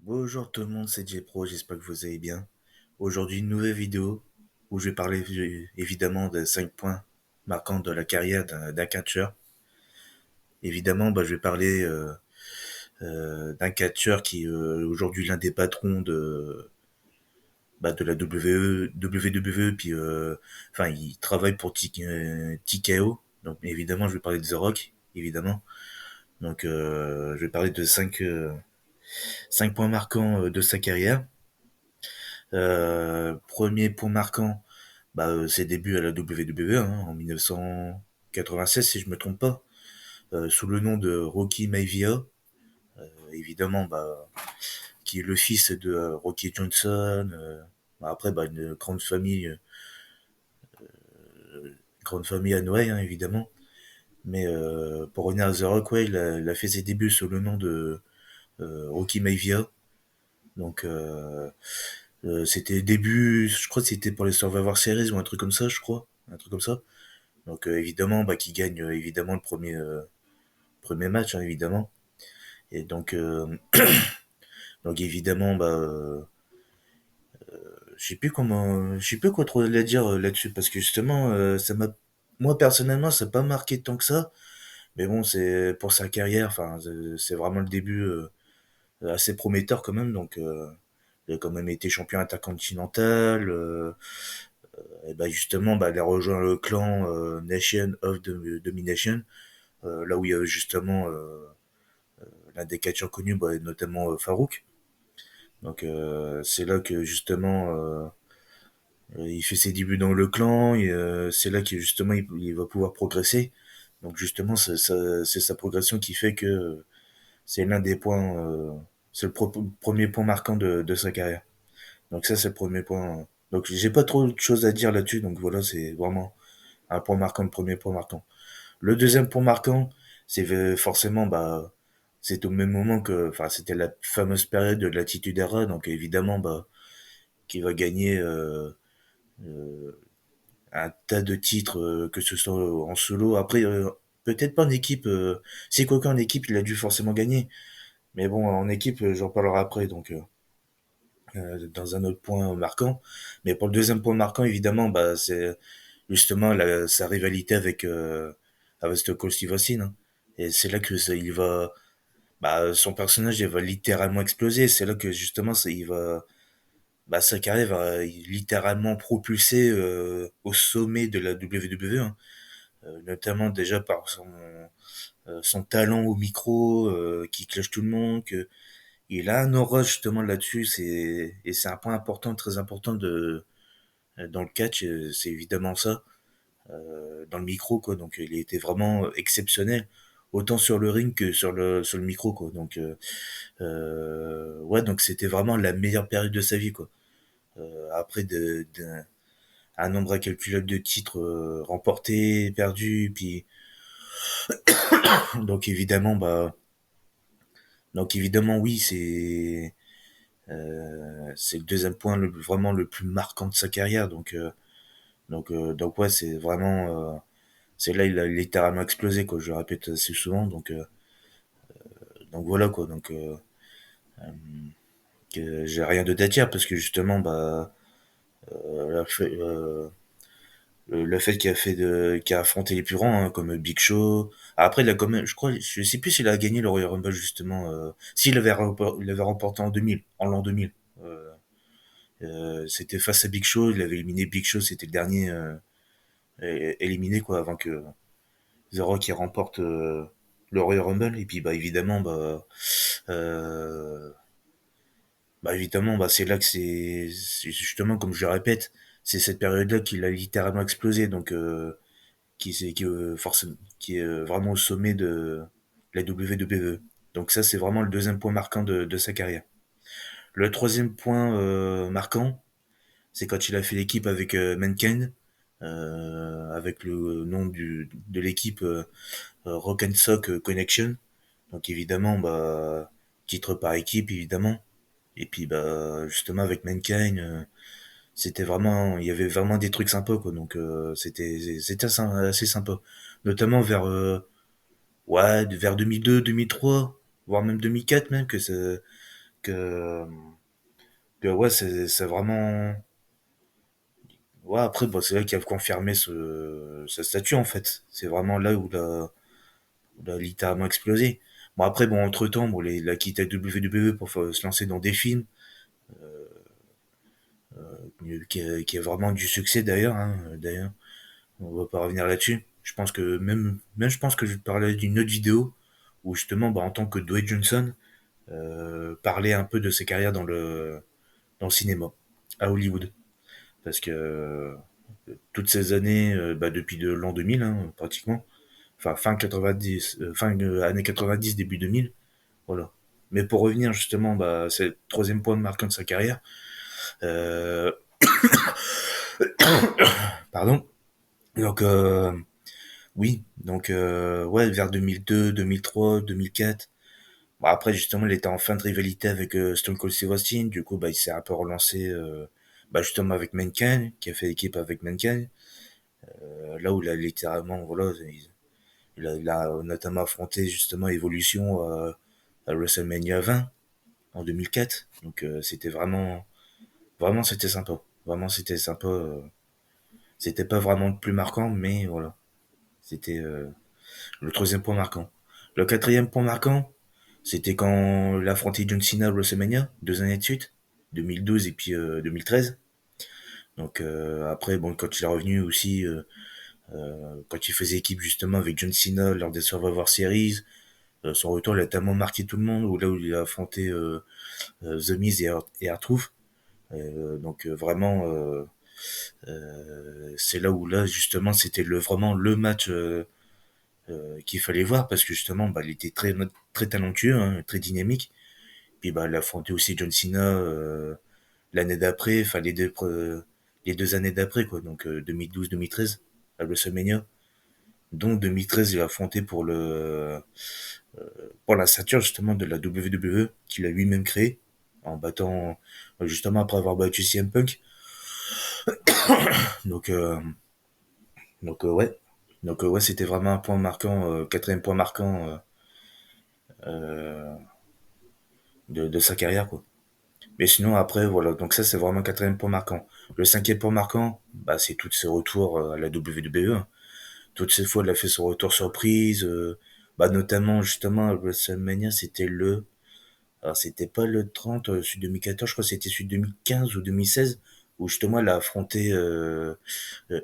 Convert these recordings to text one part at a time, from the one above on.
Bonjour tout le monde, c'est J-Pro, j'espère que vous allez bien. Aujourd'hui, une nouvelle vidéo où je vais parler évidemment des 5 points marquants de la carrière d'un catcheur. Évidemment, je vais parler d'un catcheur qui est aujourd'hui l'un des patrons de la WWE, puis enfin, il travaille pour TKO. Donc évidemment, je vais parler de The Rock, évidemment. Donc je vais parler de 5 points marquants de sa carrière. Premier point marquant, ses débuts à la WWE en 1996 si je me trompe pas, sous le nom de Rocky Maivia, évidemment qui est le fils de Rocky Johnson. Après une grande famille Hanway évidemment. Mais pour revenir à The Rock, ouais, il a fait ses débuts sous le nom de Rocky Maivia. Donc c'était début, je crois que c'était pour les Survivor Series ou un truc comme ça, je crois, un truc comme ça. Donc évidemment, qui gagne évidemment le premier match, évidemment. Et donc évidemment, je sais plus quoi trop à dire là-dessus parce que justement, moi personnellement, ça n'a pas marqué tant que ça. Mais bon, c'est pour sa carrière, enfin, c'est vraiment le début assez prometteur quand même. Donc il a quand même été champion intercontinental. Et justement, il a rejoint le clan Nation of Domination, là où il y a justement l'un des catcheurs connus, notamment Farouk. Donc c'est là que justement il fait ses débuts dans le clan et c'est là que justement il va pouvoir progresser. Donc justement c'est sa progression qui fait que c'est l'un des points, c'est le premier point marquant de sa carrière. Donc ça c'est le premier point. Donc j'ai pas trop de choses à dire là-dessus. Donc voilà, c'est vraiment un point marquant, le premier point marquant. Le deuxième point marquant, c'est forcément, c'est au même moment que, enfin, c'était la fameuse période de l'Attitude Era, donc évidemment, qui va gagner euh, un tas de titres, que ce soit en solo. Après, peut-être pas en équipe. Si quoi qu'en équipe, il a dû forcément gagner. Mais bon, en équipe, j'en parlerai après, donc dans un autre point marquant. Mais pour le deuxième point marquant, évidemment, c'est justement sa rivalité avec Stone Cold Steve Austin, hein. Et c'est là que il va, son personnage il va littéralement exploser. C'est là que justement il va, sa carrière va littéralement propulser au sommet de la WWE, hein. Notamment déjà par son talent au micro qui clash tout le monde. Il a un aura justement là-dessus. Et c'est un point important, très important dans le catch. C'est évidemment ça. Dans le micro quoi, donc il était vraiment exceptionnel autant sur le ring que sur le micro quoi. Donc ouais, donc c'était vraiment la meilleure période de sa vie quoi. Après un nombre incalculable de titres remportés, perdus, puis donc évidemment oui, c'est le deuxième point vraiment le plus marquant de sa carrière. Donc ouais, c'est vraiment c'est là il a littéralement explosé quoi, je le répète assez souvent. Donc voilà quoi, donc que j'ai rien de à dire parce que justement la fait- le fait qu'il a affronté les plus grands, hein, comme Big Show. Après il a quand même, je crois, je sais plus s'il a gagné le Royal Rumble justement, s'il il avait remporté en 2000, en l'an 2000. Euh, C'était face à Big Show, il avait éliminé Big Show, c'était le dernier éliminé quoi avant que The Rock il remporte le Royal Rumble. Et puis évidemment euh, évidemment, c'est là que c'est justement, comme je le répète, c'est cette période-là qu'il a littéralement explosé, donc forcément, qui est vraiment au sommet de la WWE. Donc ça, c'est vraiment le deuxième point marquant de sa carrière. Le troisième point marquant, c'est quand il a fait l'équipe avec Mankind, avec le nom de l'équipe Rock and Sock Connection. Donc évidemment, titre par équipe, évidemment. Et puis justement avec Mankind, c'était vraiment, il y avait vraiment des trucs sympas quoi. Donc c'était assez sympa, notamment vers 2002, 2003, voire même 2004 même que, que ouais, c'est vraiment. Ouais, après, bah, c'est là qu'il a confirmé sa statue, en fait. C'est vraiment là où il a littéralement explosé. Bon, après, bon, entre-temps, bon, il a quitté WWE pour se lancer dans des films, qui est vraiment du succès d'ailleurs, hein, d'ailleurs. On va pas revenir là-dessus. Je pense que même je pense que je parlais d'une autre vidéo où justement, bah, en tant que Dwayne Johnson, parlait un peu de ses carrières dans le cinéma, à Hollywood. Parce que toutes ces années, bah, depuis l'an 2000, hein, pratiquement, enfin fin 90, fin années 90, début 2000, voilà. Mais pour revenir justement, bah, c'est le troisième point marquant de sa carrière. Euh, pardon. Donc oui, donc ouais, vers 2002, 2003, 2004. Bon, après justement, il était en fin de rivalité avec Stone Cold Steve Austin. Du coup, bah, il s'est un peu relancé, bah, justement avec Mankind, qui a fait équipe avec Mankind. Là où il a littéralement, voilà, il a notamment affronté justement Evolution à WrestleMania 20 en 2004. Donc c'était vraiment c'était sympa. Vraiment c'était sympa. C'était pas vraiment le plus marquant, mais voilà, c'était le troisième point marquant. Le quatrième point marquant, c'était quand il a affronté John Cena à WrestleMania, 2 années de suite, 2012 et puis 2013. Donc après, bon, quand il est revenu aussi, quand il faisait équipe justement avec John Cena lors des Survivor Series, son retour il a tellement marqué tout le monde, où là où il a affronté The Miz et R-Truth. Donc vraiment, c'est là où là justement c'était vraiment le match qu'il fallait voir parce que justement bah, il était très talentueux, hein, très dynamique. Puis bah il a affronté aussi John Cena l'année d'après, enfin les 2 années d'après quoi, donc 2012-2013 à WrestleMania. Donc 2013 il a affronté pour la ceinture justement de la WWE qu'il a lui-même créé en battant justement après avoir battu CM Punk. Donc ouais. Donc ouais, c'était vraiment un point marquant, quatrième point marquant euh, de sa carrière quoi. Mais sinon après voilà, donc ça c'est vraiment le quatrième point marquant. Le cinquième point marquant, bah c'est tous ses retours à la WWE. Hein. Toutes ces fois, il a fait son retour surprise, bah notamment justement à WrestleMania, c'était alors c'était pas le 30, celui de 2014, je crois que c'était celui de 2015 ou 2016, où justement elle a affronté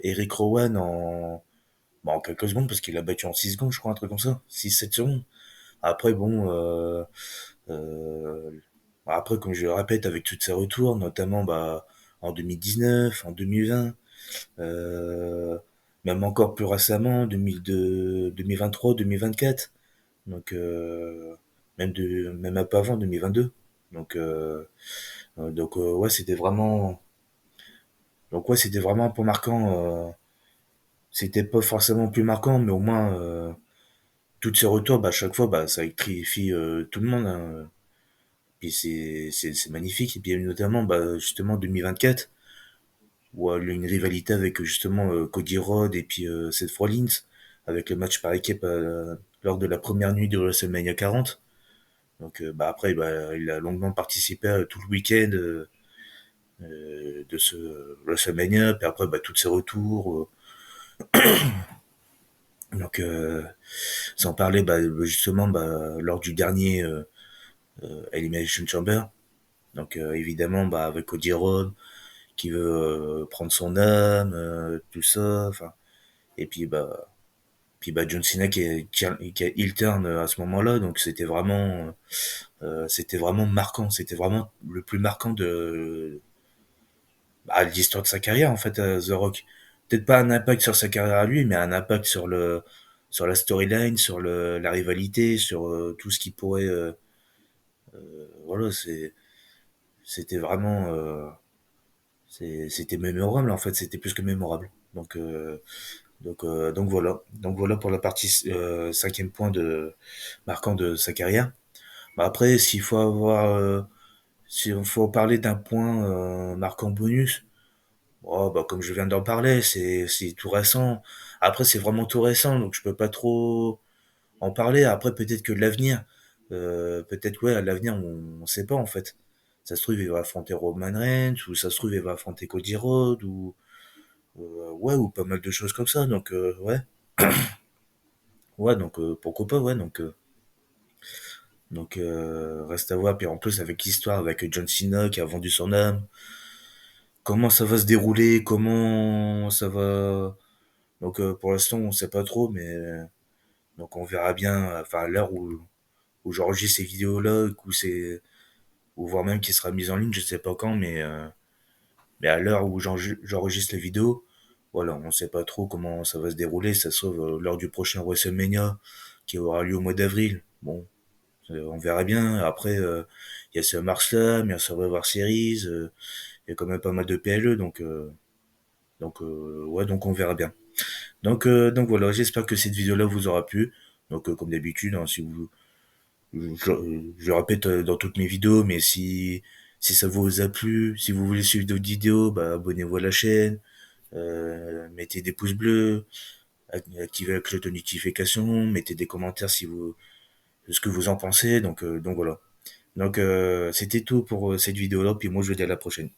Eric Rowan en quelques secondes, parce qu'il a battu en 6 secondes, je crois, un truc comme ça, 6-7 secondes. Après, bon, euh, après, comme je le répète, avec tous ses retours, notamment bah, en 2019, en 2020, euh, même encore plus récemment, 2002, 2023, 2024, donc même un peu avant 2022. Donc, ouais, c'était vraiment un point marquant. C'était pas forcément plus marquant, mais au moins toutes ces retours, bah, à chaque fois, bah, ça électrifie tout le monde. Hein. Puis c'est magnifique. Et puis notamment, bah, justement 2024, où il y a une rivalité avec justement Cody Rhodes et puis Seth Rollins, avec le match par équipe lors de la première nuit de WrestleMania 40. Donc bah, après, bah, il a longuement participé à tout le week-end de ce WrestleMania. Puis après, bah, tous ses retours. Donc sans parler bah, justement bah, lors du dernier Elimination Chamber. Donc évidemment bah, avec Cody Rhodes qui veut prendre son âme, tout ça. Enfin et puis bah John Cena qui a heel turn à ce moment-là. Donc c'était vraiment marquant. C'était vraiment le plus marquant de l'histoire de sa carrière en fait, The Rock. Peut-être pas un impact sur sa carrière à lui, mais un impact sur la storyline, sur la rivalité, sur tout ce qui pourrait voilà, c'était vraiment c'était mémorable en fait, c'était plus que mémorable. Donc voilà pour la partie cinquième point de marquant de sa carrière. Bah après s'il faut parler d'un point marquant bonus, oh, bah, comme je viens d'en parler, c'est tout récent. Après, c'est vraiment tout récent, donc je peux pas trop en parler. Après, peut-être que l'avenir, Peut-être, ouais, à l'avenir, on sait pas, en fait. Ça se trouve, il va affronter Roman Reigns, ou ça se trouve, il va affronter Cody Rhodes, ouais, ou pas mal de choses comme ça. Donc, ouais, donc, pourquoi pas, ouais, reste à voir. Puis en plus, avec l'histoire, avec John Cena qui a vendu son âme, comment ça va se dérouler, comment ça va. Donc, pour l'instant, on sait pas trop, mais donc on verra bien, enfin, à l'heure où j'enregistre ces vidéos-là, ou voire même qu'il sera mis en ligne, je sais pas quand, mais à l'heure où j'enregistre les vidéos, voilà, on sait pas trop comment ça va se dérouler. Ça se trouve, lors du prochain WrestleMania, qui aura lieu au mois d'avril. Bon, on verra bien. Après, il y a ce SummerSlam, il y a Survivor Series, il y a quand même pas mal de PLE, ouais, donc on verra bien. Donc voilà, j'espère que cette vidéo-là vous aura plu. Donc, comme d'habitude, hein, si vous, je le répète dans toutes mes vidéos, mais si ça vous a plu, si vous voulez suivre d'autres vidéos, bah, abonnez-vous à la chaîne, mettez des pouces bleus, activez la cloche de notification, mettez des commentaires si vous, ce que vous en pensez. Donc voilà. Donc, c'était tout pour cette vidéo-là, puis moi je vous dis à la prochaine.